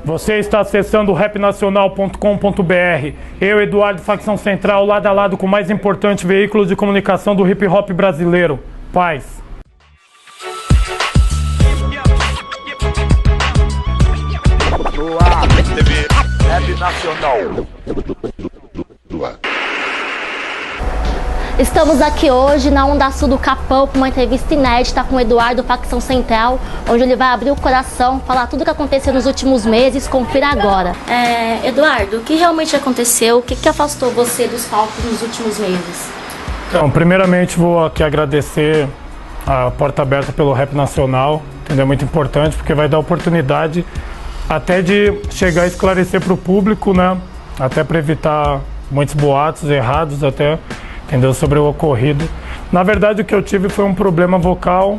Você está acessando rapnacional.com.br. Eu, Eduardo, facção central, lado a lado com o mais importante veículo de comunicação do hip hop brasileiro. Paz. Rap Nacional. Estamos aqui hoje na Onda Sul do Capão com uma entrevista inédita com o Eduardo, facção central, onde ele vai abrir o coração, falar tudo o que aconteceu nos últimos meses. Confira agora. Eduardo, o que realmente aconteceu? O que afastou você dos palcos nos últimos meses? Então, primeiramente vou aqui agradecer a porta aberta pelo Rap Nacional, entendeu? É muito importante porque vai dar oportunidade até de chegar a esclarecer para o público, né? Até para evitar muitos boatos errados até, entendeu? Sobre o ocorrido. Na verdade, o que eu tive foi um problema vocal,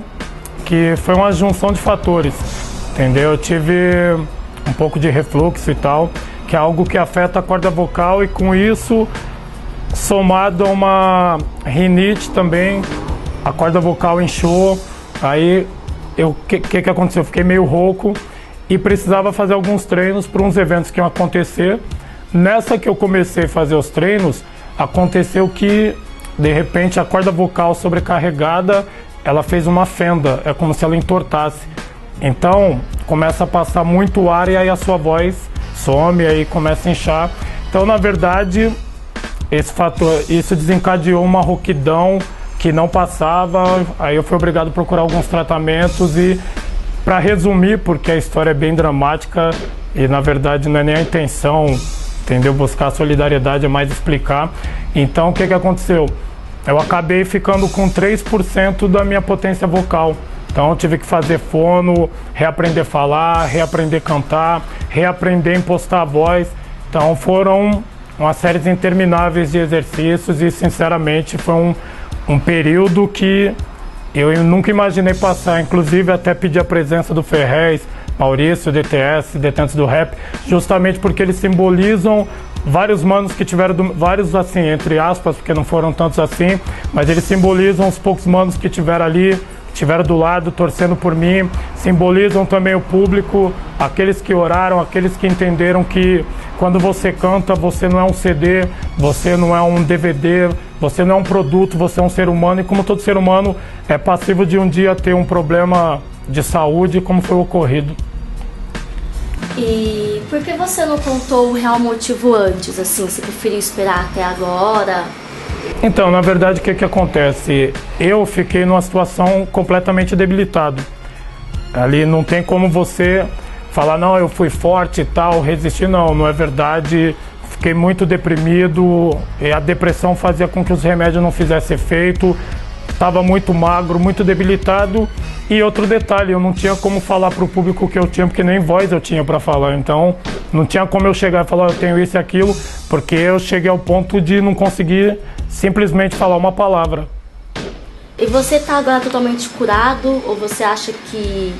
que foi uma junção de fatores, entendeu? Eu tive um pouco de refluxo e tal, que é algo que afeta a corda vocal, e com isso, somado a uma rinite também, a corda vocal inchou. Aí, o que aconteceu? Eu fiquei meio rouco e precisava fazer alguns treinos para uns eventos que iam acontecer. Nessa que eu comecei a fazer os treinos, aconteceu que, de repente, a corda vocal sobrecarregada, ela fez uma fenda, é como se ela entortasse. Então, começa a passar muito ar e aí a sua voz some, aí começa a inchar. Então, na verdade, esse fator, isso desencadeou uma rouquidão que não passava, aí eu fui obrigado a procurar alguns tratamentos e, para resumir, porque a história é bem dramática e, na verdade, não é nem a intenção, entendeu? Buscar solidariedade, é mais explicar. Então, o que aconteceu? Eu acabei ficando com 3% da minha potência vocal. Então, eu tive que fazer fono, reaprender a falar, reaprender a cantar, reaprender a impostar a voz. Então, foram uma série intermináveis de exercícios e, sinceramente, foi um período que eu nunca imaginei passar. Inclusive, até pedi a presença do Ferrez, Maurício, DTS, Detentos do Rap, justamente porque eles simbolizam vários manos que tiveram, vários assim, entre aspas, porque não foram tantos assim, mas eles simbolizam os poucos manos que tiveram ali, estiveram do lado, torcendo por mim, simbolizam também o público, aqueles que oraram, aqueles que entenderam que quando você canta, você não é um CD, você não é um DVD, você não é um produto, você é um ser humano, e como todo ser humano é passível de um dia ter um problema de saúde, como foi ocorrido. E por que você não contou o real motivo antes, assim? Você preferiu esperar até agora? Então, na verdade, o que acontece? Eu fiquei numa situação completamente debilitado. Ali não tem como você falar, não, eu fui forte e tal, resisti. Não é verdade. Fiquei muito deprimido e a depressão fazia com que os remédios não fizessem efeito. Estava muito magro, muito debilitado. E outro detalhe, eu não tinha como falar para o público que eu tinha, porque nem voz eu tinha para falar. Então, não tinha como eu chegar e falar, eu tenho isso e aquilo, porque eu cheguei ao ponto de não conseguir simplesmente falar uma palavra. E você está agora totalmente curado, ou você acha que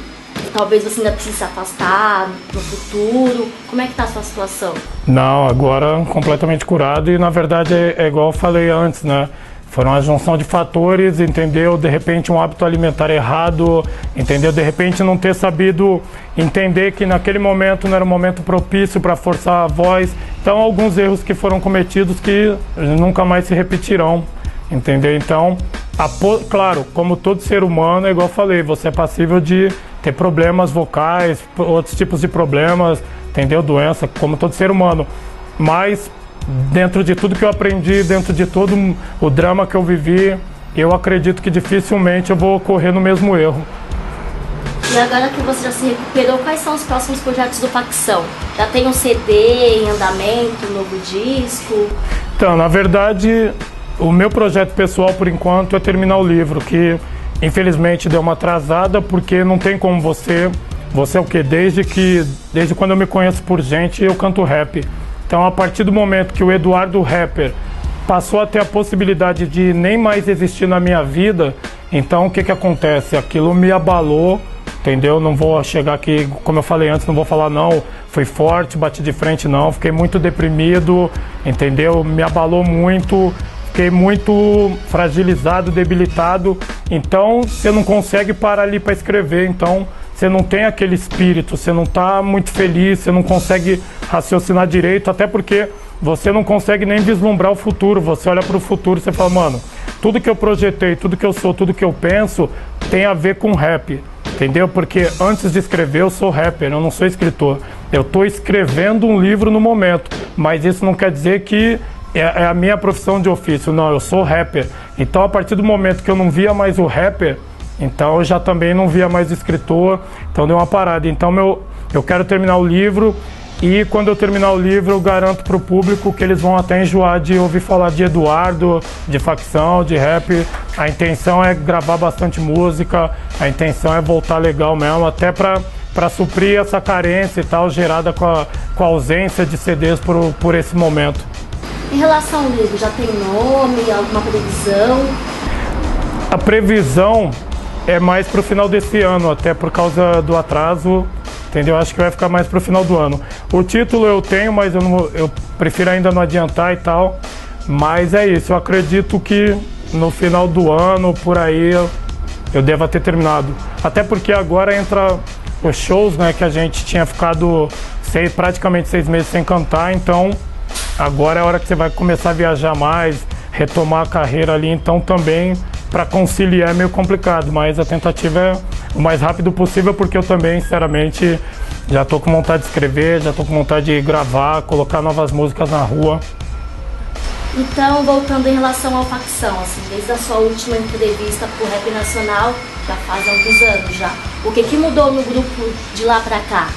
talvez você ainda precise se afastar no futuro? Como é que está a sua situação? Não, agora completamente curado, e na verdade é igual eu falei antes, né? Foram uma junção de fatores, entendeu? De repente um hábito alimentar errado, entendeu? De repente não ter sabido entender que naquele momento não era um momento propício para forçar a voz. Então, alguns erros que foram cometidos que nunca mais se repetirão, entendeu? Então, claro, como todo ser humano, é igual eu falei, você é passível de ter problemas vocais, outros tipos de problemas, entendeu? Doença, como todo ser humano. Mas dentro de tudo que eu aprendi, dentro de todo o drama que eu vivi, eu acredito que dificilmente eu vou correr no mesmo erro. E agora que você já se recuperou, quais são os próximos projetos do Facção? Já tem um CD em andamento, um novo disco? Então, na verdade, o meu projeto pessoal, por enquanto, é terminar o livro, que infelizmente deu uma atrasada, porque não tem como você é o quê? Desde quando eu me conheço por gente, eu canto rap. Então, a partir do momento que o Eduardo Rapper passou a ter a possibilidade de nem mais existir na minha vida, então o que acontece? Aquilo me abalou, entendeu? Não vou chegar aqui, como eu falei antes, não vou falar não, fui forte, bati de frente, não. Fiquei muito deprimido, entendeu? Me abalou muito, fiquei muito fragilizado, debilitado. Então, você não consegue parar ali para escrever. Então, você não tem aquele espírito, você não está muito feliz, você não consegue raciocinar direito, até porque você não consegue nem vislumbrar o futuro. Você olha para o futuro e você fala, mano, tudo que eu projetei, tudo que eu sou, tudo que eu penso tem a ver com rap, entendeu? Porque antes de escrever eu sou rapper, eu não sou escritor. Eu estou escrevendo um livro no momento, mas isso não quer dizer que é a minha profissão de ofício. Não, eu sou rapper. Então, a partir do momento que eu não via mais o rapper, então eu já também não via mais o escritor, então deu uma parada. Então eu quero terminar o livro, e quando eu terminar o livro eu garanto para o público que eles vão até enjoar de ouvir falar de Eduardo, de facção, de rap. A intenção é gravar bastante música, a intenção é voltar legal mesmo, até para suprir essa carência e tal, gerada com a ausência de CDs por esse momento. Em relação ao livro, já tem nome, alguma previsão? A previsão é mais para o final desse ano, até por causa do atraso, entendeu? Acho que vai ficar mais para o final do ano. O título eu tenho, mas eu prefiro ainda não adiantar e tal. Mas é isso, eu acredito que no final do ano, por aí, eu deva ter terminado. Até porque agora entra os shows, né, que a gente tinha ficado praticamente 6 meses sem cantar, então agora é a hora que você vai começar a viajar mais, retomar a carreira ali, então também para conciliar é meio complicado, mas a tentativa é o mais rápido possível, porque eu também, sinceramente, já tô com vontade de escrever, já tô com vontade de gravar, colocar novas músicas na rua. Então, voltando em relação ao Facção, assim, desde a sua última entrevista pro Rap Nacional, já faz alguns anos já, o que mudou no grupo de lá pra cá?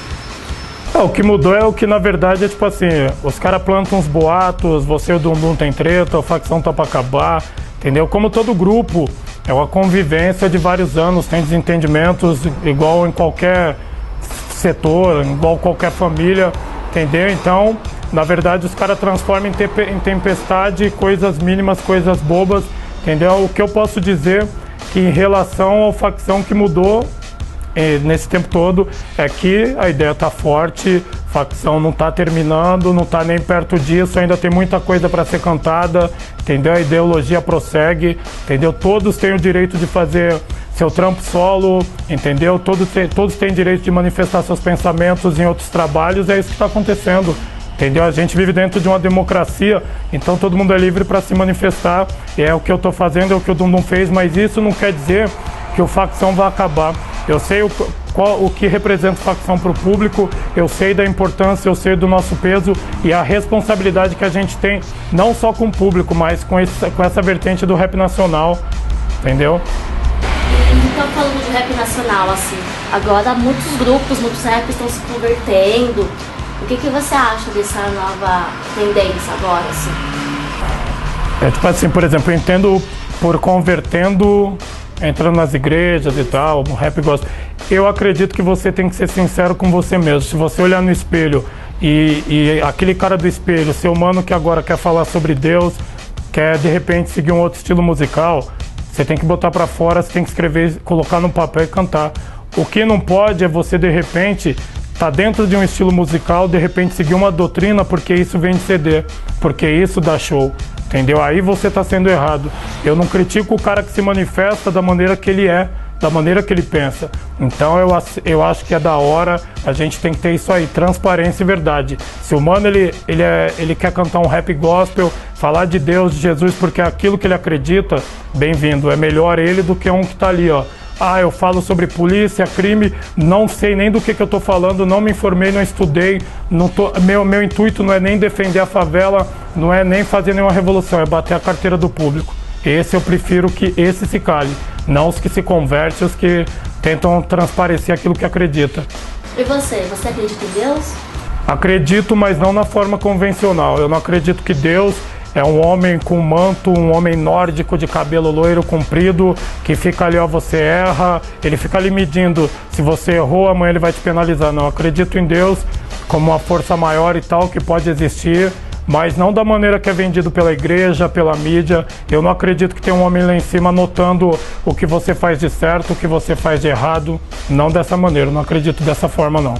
O que mudou é o que, na verdade, é tipo assim, os caras plantam uns boatos, você e o Dundum tem treta, o Facção tá pra acabar, entendeu? Como todo grupo, é uma convivência de vários anos, tem desentendimentos igual em qualquer setor, igual qualquer família, entendeu? Então, na verdade, os caras transformam em tempestade coisas mínimas, coisas bobas, entendeu? O que eu posso dizer que em relação ao Facção que mudou nesse tempo todo é que a ideia tá forte, Facção não tá terminando, não tá nem perto disso, ainda tem muita coisa para ser cantada, entendeu? A ideologia prossegue, entendeu? Todos têm o direito de fazer seu trampo solo, entendeu? Todos têm direito de manifestar seus pensamentos em outros trabalhos, é isso que está acontecendo, entendeu? A gente vive dentro de uma democracia, então todo mundo é livre para se manifestar, e é o que eu estou fazendo, é o que o Dundum fez, mas isso não quer dizer que o Facção vai acabar. Eu sei o que representa Facção para o público, eu sei da importância, eu sei do nosso peso e a responsabilidade que a gente tem, não só com o público, mas com essa vertente do rap nacional, entendeu? Então, falando de rap nacional, assim, agora muitos grupos, muitos raps estão se convertendo. O que você acha dessa nova tendência agora, assim? É tipo assim, por exemplo, eu entendo por convertendo, entrando nas igrejas e tal, o rap gospel. Eu acredito que você tem que ser sincero com você mesmo. Se você olhar no espelho e aquele cara do espelho, seu mano que agora quer falar sobre Deus, quer de repente seguir um outro estilo musical, você tem que botar pra fora, você tem que escrever, colocar no papel e cantar. O que não pode é você de repente tá dentro de um estilo musical, de repente seguir uma doutrina porque isso vem de CD, porque isso dá show, entendeu? Aí você tá sendo errado. Eu não critico o cara que se manifesta da maneira que ele é, da maneira que ele pensa. Então eu acho que é da hora, a gente tem que ter isso aí, transparência e verdade. Se o mano ele quer cantar um rap gospel, falar de Deus, de Jesus, porque é aquilo que ele acredita, bem-vindo. É melhor ele do que um que tá ali, ó. Ah, eu falo sobre polícia, crime, não sei nem do que eu tô falando, não me informei, não estudei, meu intuito não é nem defender a favela, não é nem fazer nenhuma revolução, é bater a carteira do público. Esse eu prefiro que esse se cale, não os que se convertem, os que tentam transparecer aquilo que acredita. E você acredita em Deus? Acredito, mas não na forma convencional. Eu não acredito que Deus é um homem com manto, um homem nórdico de cabelo loiro comprido, que fica ali, ó, você erra, ele fica ali medindo, se você errou, amanhã ele vai te penalizar. Não, acredito em Deus como uma força maior e tal, que pode existir, mas não da maneira que é vendido pela igreja, pela mídia. Eu não acredito que tem um homem lá em cima anotando o que você faz de certo, o que você faz de errado, não dessa maneira, eu não acredito dessa forma não.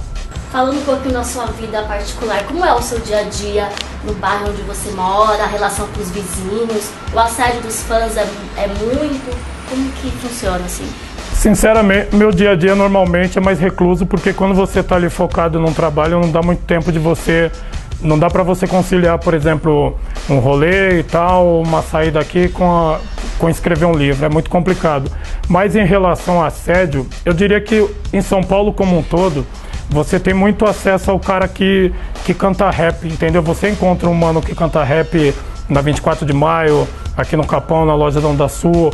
Falando um pouquinho da sua vida particular, como é o seu dia a dia no bairro onde você mora, a relação com os vizinhos, o assédio dos fãs é muito? Como que funciona assim? Sinceramente, meu dia a dia normalmente é mais recluso, porque quando você está ali focado num trabalho, não dá muito tempo de você... Não dá para você conciliar, por exemplo, um rolê e tal, uma saída aqui com escrever um livro. É muito complicado. Mas em relação a assédio, eu diria que em São Paulo como um todo, você tem muito acesso ao cara que canta rap, entendeu? Você encontra um mano que canta rap na 24 de maio, aqui no Capão, na loja da Onda Sul.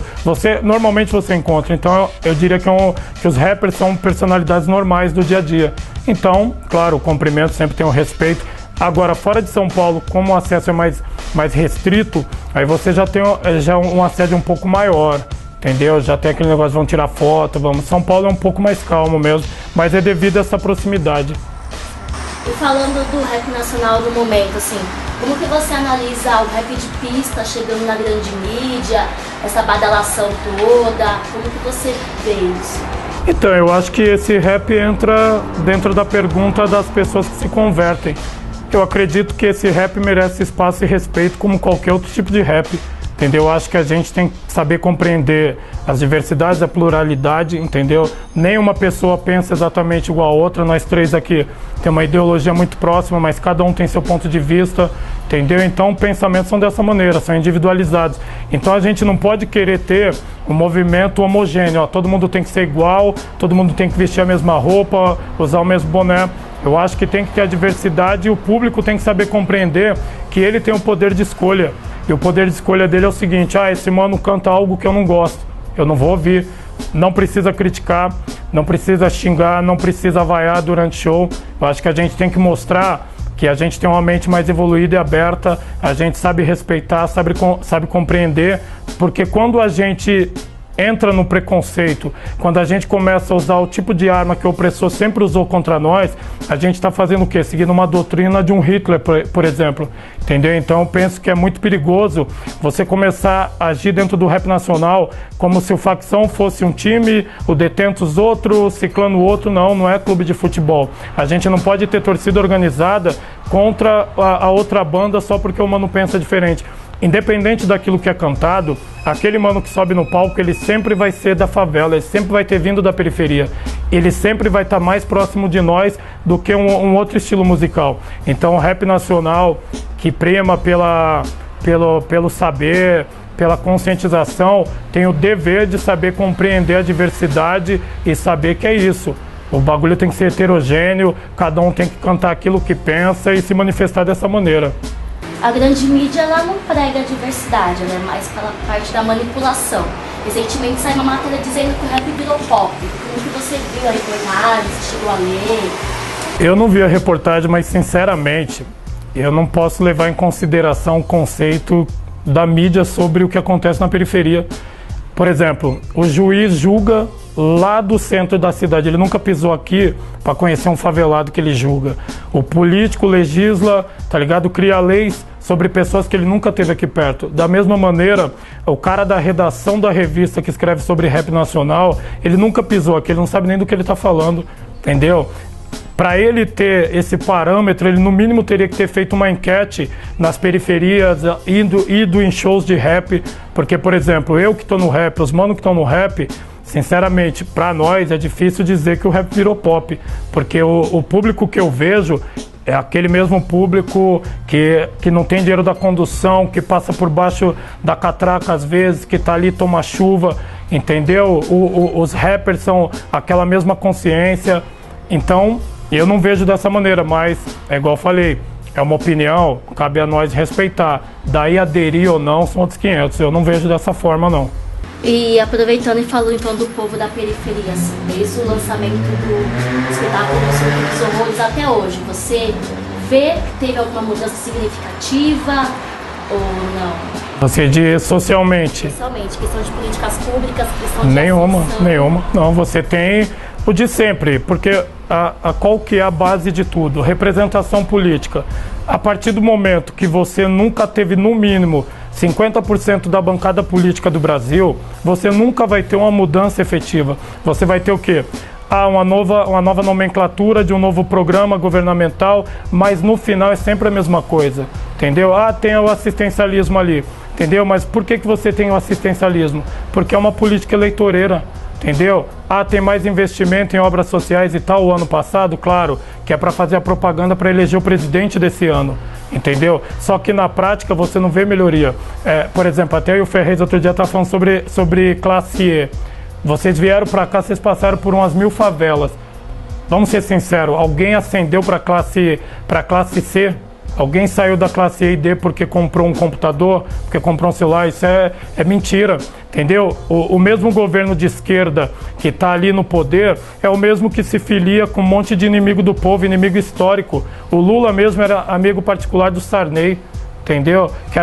Normalmente você encontra. Então eu diria que os rappers são personalidades normais do dia a dia. Então, claro, o cumprimento sempre tem um respeito. Agora, fora de São Paulo, como o acesso é mais restrito, aí você já tem um assédio um pouco maior, entendeu? Já tem aquele negócio, vão tirar foto, vamos. São Paulo é um pouco mais calmo mesmo, mas é devido a essa proximidade. E falando do rap nacional no momento, assim, como que você analisa o rap de pista chegando na grande mídia, essa badalação toda, como que você vê isso? Então, eu acho que esse rap entra dentro da pergunta das pessoas que se convertem. Eu acredito que esse rap merece espaço e respeito como qualquer outro tipo de rap, entendeu? Eu acho que a gente tem que saber compreender as diversidades, a pluralidade, entendeu? Nenhuma pessoa pensa exatamente igual a outra, nós três aqui temos uma ideologia muito próxima, mas cada um tem seu ponto de vista, entendeu? Então, pensamentos são dessa maneira, são individualizados. Então, a gente não pode querer ter um movimento homogêneo, ó, todo mundo tem que ser igual, todo mundo tem que vestir a mesma roupa, usar o mesmo boné. Eu acho que tem que ter a diversidade e o público tem que saber compreender que ele tem o poder de escolha. E o poder de escolha dele é o seguinte: esse mano canta algo que eu não gosto, eu não vou ouvir. Não precisa criticar, não precisa xingar, não precisa vaiar durante o show. Eu acho que a gente tem que mostrar que a gente tem uma mente mais evoluída e aberta, a gente sabe respeitar, sabe compreender, porque quando a gente entra no preconceito, quando a gente começa a usar o tipo de arma que o opressor sempre usou contra nós, a gente está fazendo o quê? Seguindo uma doutrina de um Hitler, por exemplo, entendeu? Então eu penso que é muito perigoso você começar a agir dentro do rap nacional como se o facção fosse um time, o Detentos outro, o Ciclano outro. Não é clube de futebol. A gente não pode ter torcida organizada contra a outra banda só porque o mano pensa diferente. Independente daquilo que é cantado, aquele mano que sobe no palco, ele sempre vai ser da favela, ele sempre vai ter vindo da periferia, ele sempre vai estar mais próximo de nós do que um outro estilo musical. Então o rap nacional, que prema pelo saber, pela conscientização, tem o dever de saber compreender a diversidade e saber que é isso. O bagulho tem que ser heterogêneo, cada um tem que cantar aquilo que pensa e se manifestar dessa maneira. A grande mídia, ela não prega a diversidade, ela é mais pela parte da manipulação. Recentemente saiu uma matéria dizendo que o rap virou pop. Como que você viu a reportagem, você chegou a ler? Eu não vi a reportagem, mas sinceramente, eu não posso levar em consideração o conceito da mídia sobre o que acontece na periferia. Por exemplo, o juiz julga lá do centro da cidade, ele nunca pisou aqui para conhecer um favelado que ele julga. O político legisla, tá ligado? Cria leis sobre pessoas que ele nunca teve aqui perto. Da mesma maneira, o cara da redação da revista que escreve sobre rap nacional, ele nunca pisou aqui, ele não sabe nem do que ele tá falando, entendeu? Para ele ter esse parâmetro, ele no mínimo teria que ter feito uma enquete nas periferias, ido em shows de rap, porque, por exemplo, eu que tô no rap, os manos que estão no rap, sinceramente, para nós é difícil dizer que o rap virou pop, porque o público que eu vejo é aquele mesmo público que não tem dinheiro da condução, que passa por baixo da catraca às vezes, que tá ali, toma chuva, entendeu? Os rappers são aquela mesma consciência. Então, eu não vejo dessa maneira, mas é igual eu falei, é uma opinião, cabe a nós respeitar. Daí aderir ou não são outros 500, eu não vejo dessa forma não. E aproveitando e falando então do povo da periferia, assim, desde o lançamento do espetáculo dos Horrores até hoje, você vê que teve alguma mudança significativa ou não? Você diz socialmente? Socialmente, questão de políticas públicas, questão de Nenhuma. Não, você tem o de sempre, porque qual que é a base de tudo? Representação política. A partir do momento que você nunca teve, no mínimo, 50% da bancada política do Brasil, você nunca vai ter uma mudança efetiva. Você vai ter o quê? Uma nova nomenclatura de um novo programa governamental, mas no final é sempre a mesma coisa, entendeu? Tem o assistencialismo ali, entendeu? Mas por que você tem o assistencialismo? Porque é uma política eleitoreira. entendeu? Ah, tem mais investimento em obras sociais e tal o ano passado, claro, que é para fazer a propaganda para eleger o presidente desse ano, entendeu? Só que na prática você não vê melhoria. Por exemplo, até o Ferrez outro dia estava falando sobre classe E. Vocês vieram para cá, vocês passaram por umas 1000 favelas. Vamos ser sinceros, alguém ascendeu para classe C? Alguém saiu da classe E e D porque comprou um computador, porque comprou um celular? Isso é mentira, entendeu? O mesmo governo de esquerda que está ali no poder é o mesmo que se filia com um monte de inimigo do povo, inimigo histórico. O Lula mesmo era amigo particular do Sarney, entendeu? Que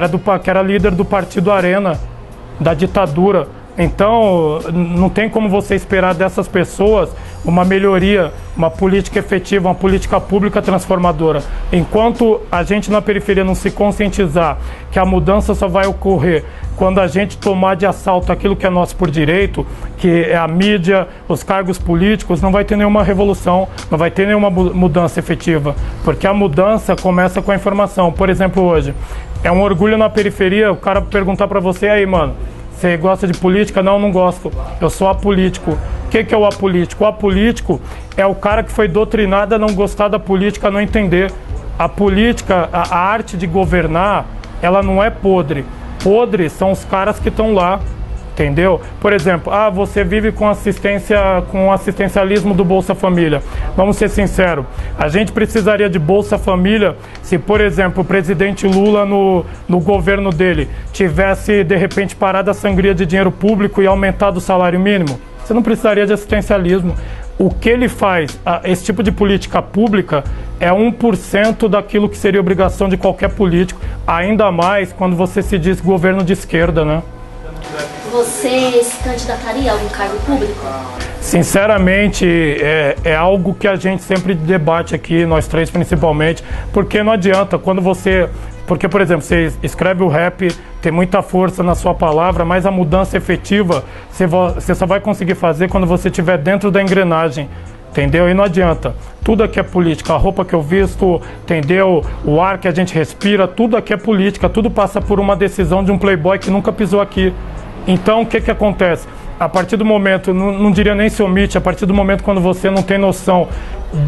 era líder do partido Arena, da ditadura. Então, não tem como você esperar dessas pessoas uma melhoria, uma política efetiva, uma política pública transformadora. Enquanto a gente na periferia não se conscientizar que a mudança só vai ocorrer quando a gente tomar de assalto aquilo que é nosso por direito, que é a mídia, os cargos políticos, não vai ter nenhuma revolução, não vai ter nenhuma mudança efetiva. Porque a mudança começa com a informação. Por exemplo, hoje, é um orgulho na periferia o cara perguntar pra você, aí, mano, você gosta de política? Não, não gosto. Eu sou apolítico. O que é o apolítico? O apolítico é o cara que foi doutrinado a não gostar da política, a não entender. A política, a arte de governar, ela não é podre. Podre são os caras que estão lá, entendeu? Por exemplo, você vive com o assistencialismo do Bolsa Família. Vamos ser sinceros, a gente precisaria de Bolsa Família se, por exemplo, o presidente Lula no governo dele tivesse, de repente, parado a sangria de dinheiro público e aumentado o salário mínimo. Você não precisaria de assistencialismo. O que ele faz, esse tipo de política pública, é 1% daquilo que seria obrigação de qualquer político, ainda mais quando você se diz governo de esquerda, né? Você se candidataria a algum cargo público? Sinceramente, é algo que a gente sempre debate aqui, nós três principalmente, porque não adianta quando você... Porque, por exemplo, você escreve o rap, tem muita força na sua palavra, mas a mudança efetiva você só vai conseguir fazer quando você estiver dentro da engrenagem, entendeu? E não adianta. Tudo aqui é política. A roupa que eu visto, entendeu? O ar que a gente respira, tudo aqui é política. Tudo passa por uma decisão de um playboy que nunca pisou aqui. Então, o que acontece? A partir do momento, não diria nem se omite, a partir do momento quando você não tem noção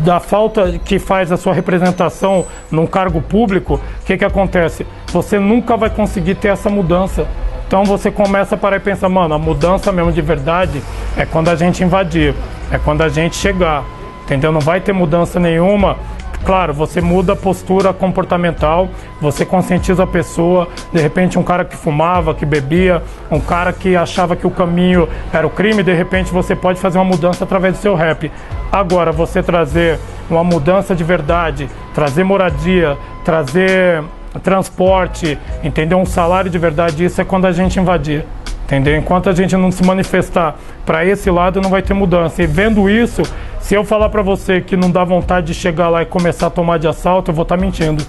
da falta que faz a sua representação num cargo público, o que acontece? Você nunca vai conseguir ter essa mudança. Então você começa a parar e pensar, mano, a mudança mesmo de verdade é quando a gente invadir, é quando a gente chegar, entendeu? Não vai ter mudança nenhuma. Claro, você muda a postura comportamental, você conscientiza a pessoa, de repente um cara que fumava, que bebia, um cara que achava que o caminho era o crime, de repente você pode fazer uma mudança através do seu rap. Agora, você trazer uma mudança de verdade, trazer moradia, trazer transporte, entendeu? Um salário de verdade, isso é quando a gente invadir. Entendeu? Enquanto a gente não se manifestar para esse lado, não vai ter mudança. E vendo isso, se eu falar para você que não dá vontade de chegar lá e começar a tomar de assalto, eu vou estar mentindo.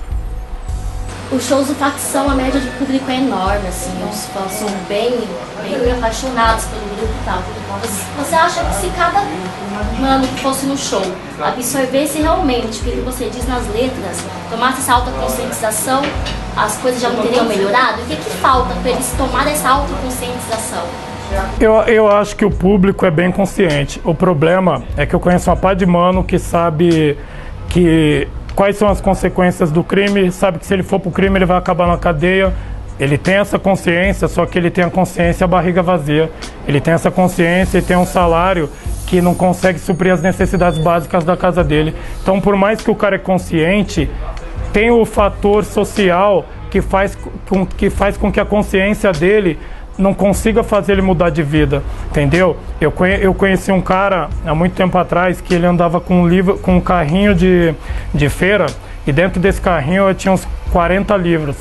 Os shows do Facção, a média de público é enorme, assim, os fãs são bem apaixonados pelo grupo e tal. Você acha que se cada mano que fosse no show absorvesse realmente o que você diz nas letras, tomasse essa autoconscientização, as coisas já não teriam melhorado? O que falta para eles tomarem essa autoconscientização? Eu acho que o público é bem consciente. O problema é que eu conheço uma pá de mano que sabe quais são as consequências do crime, sabe que se ele for pro crime ele vai acabar na cadeia. Ele tem essa consciência, só que ele tem a consciência e a barriga vazia. Ele tem essa consciência e tem um salário que não consegue suprir as necessidades básicas da casa dele. Então, por mais que o cara é consciente, tem o fator social que faz com que a consciência dele não consiga fazer ele mudar de vida, entendeu? Eu conheci um cara há muito tempo atrás que ele andava com um carrinho de feira, e dentro desse carrinho eu tinha uns 40 livros.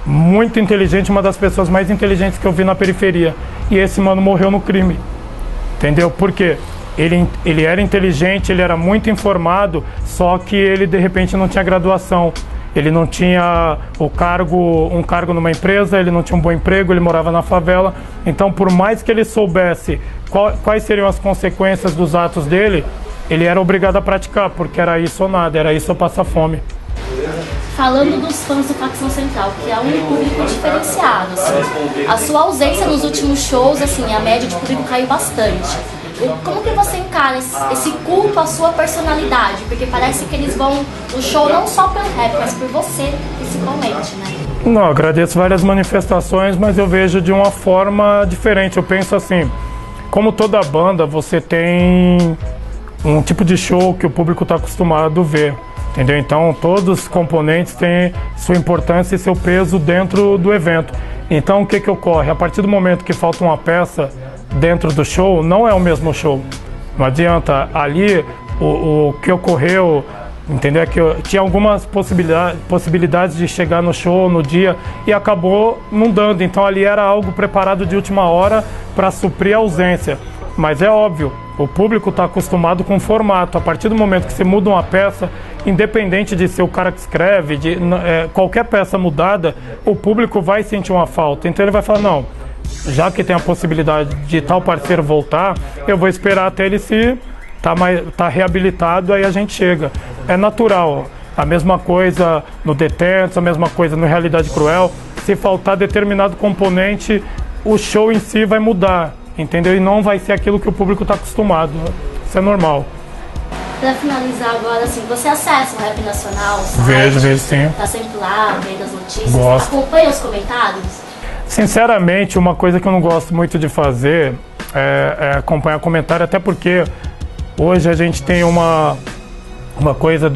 Muito inteligente, uma das pessoas mais inteligentes que eu vi na periferia. E esse mano morreu no crime, entendeu? Por quê? Ele era inteligente, ele era muito informado, só que ele de repente não tinha graduação. Ele não tinha um cargo numa empresa, ele não tinha um bom emprego, ele morava na favela. Então, por mais que ele soubesse quais seriam as consequências dos atos dele, ele era obrigado a praticar, porque era isso ou nada, era isso ou passar fome. Falando dos fãs do Facção Central, que é um público diferenciado, assim, a sua ausência nos últimos shows, assim, a média de público caiu bastante. Como que você encara esse culto à sua personalidade? Porque parece que eles vão no show não só pelo rap, mas por você, principalmente, né? Não, agradeço várias manifestações, mas eu vejo de uma forma diferente. Eu penso assim, como toda banda, você tem um tipo de show que o público está acostumado a ver, entendeu? Então, todos os componentes têm sua importância e seu peso dentro do evento. Então, o que ocorre? A partir do momento que falta uma peça dentro do show, não é o mesmo show. Não adianta. Ali, o que ocorreu, entendeu? É que tinha algumas possibilidades de chegar no show no dia e acabou não dando. Então, ali era algo preparado de última hora para suprir a ausência. Mas é óbvio, o público está acostumado com o formato. A partir do momento que você muda uma peça, independente de ser o cara que escreve, qualquer peça mudada, o público vai sentir uma falta. Então ele vai falar, não, já que tem a possibilidade de tal parceiro voltar, eu vou esperar até ele se tá reabilitado, aí a gente chega. É natural. A mesma coisa no Detentos, a mesma coisa no Realidade Cruel. Se faltar determinado componente, o show em si vai mudar. Entendeu? E não vai ser aquilo que o público está acostumado. Isso é normal. Para finalizar agora, assim, você acessa o Rap Nacional? Vejo sim. Tá sempre lá, vendo as notícias? Gosto. Acompanha os comentários? Sinceramente, uma coisa que eu não gosto muito de fazer é acompanhar comentário, até porque hoje a gente tem uma coisa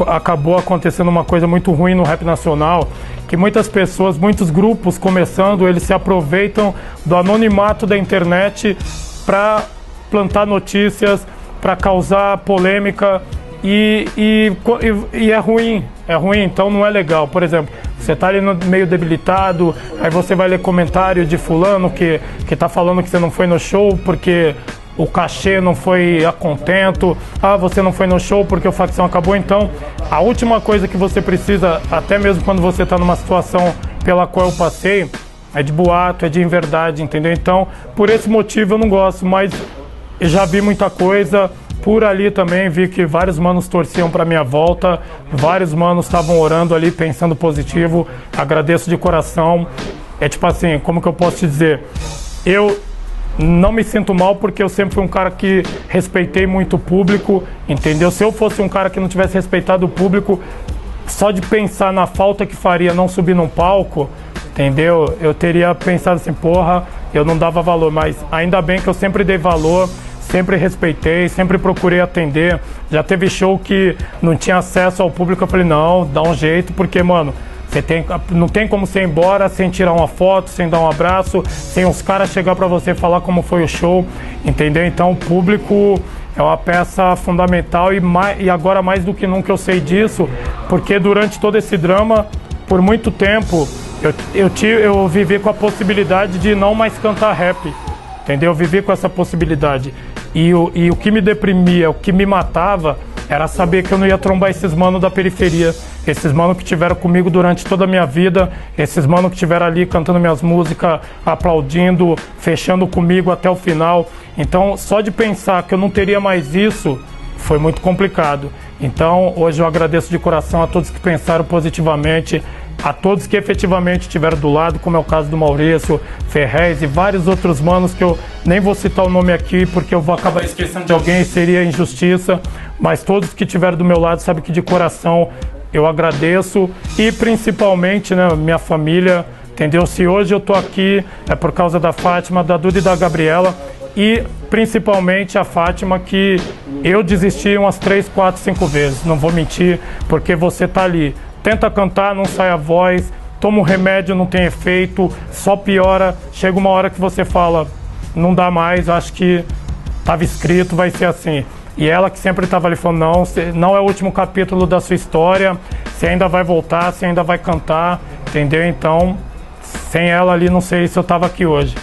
acabou acontecendo uma coisa muito ruim no Rap Nacional, que muitas pessoas, muitos grupos começando, eles se aproveitam do anonimato da internet para plantar notícias, para causar polêmica e é ruim, então não é legal. Por exemplo, você tá ali meio debilitado, aí você vai ler comentário de fulano que tá falando que você não foi no show porque o cachê não foi a contento, você não foi no show porque o Facção acabou. Então, a última coisa que você precisa, até mesmo quando você está numa situação pela qual eu passei, é de boato, é de inverdade, entendeu? Então, por esse motivo eu não gosto, mas eu já vi muita coisa. Por ali também vi que vários manos torciam para minha volta, vários manos estavam orando ali, pensando positivo. Agradeço de coração. É tipo assim, como que eu posso te dizer? Eu não me sinto mal porque eu sempre fui um cara que respeitei muito o público, entendeu? Se eu fosse um cara que não tivesse respeitado o público, só de pensar na falta que faria não subir num palco, entendeu? Eu teria pensado assim, porra, eu não dava valor, mas ainda bem que eu sempre dei valor, sempre respeitei, sempre procurei atender. Já teve show que não tinha acesso ao público, eu falei, não, dá um jeito, porque, mano, não tem como você ir embora sem tirar uma foto, sem dar um abraço, sem os caras chegar pra você falar como foi o show, entendeu? Então o público é uma peça fundamental e agora mais do que nunca eu sei disso, porque durante todo esse drama, por muito tempo, eu vivi com a possibilidade de não mais cantar rap, entendeu? Eu vivi com essa possibilidade. E o que me deprimia, o que me matava, era saber que eu não ia trombar esses manos da periferia, esses manos que tiveram comigo durante toda a minha vida, esses manos que tiveram ali cantando minhas músicas, aplaudindo, fechando comigo até o final. Então, só de pensar que eu não teria mais isso, foi muito complicado. Então, hoje eu agradeço de coração a todos que pensaram positivamente, a todos que efetivamente estiveram do lado, como é o caso do Maurício, Ferrez e vários outros manos que eu nem vou citar o nome aqui porque eu vou acabar esquecendo de alguém e seria injustiça, mas todos que estiveram do meu lado sabem que de coração eu agradeço e principalmente, né, minha família, entendeu? Se hoje eu tô aqui é por causa da Fátima, da Duda e da Gabriela e principalmente a Fátima, que eu desisti umas 3, 4, 5 vezes, não vou mentir, porque você tá ali. Tenta cantar, não sai a voz, toma um remédio, não tem efeito, só piora. Chega uma hora que você fala, não dá mais, acho que estava escrito, vai ser assim. E ela que sempre estava ali falando, não é o último capítulo da sua história, você ainda vai voltar, você ainda vai cantar, entendeu? Então, sem ela ali, não sei se eu estava aqui hoje.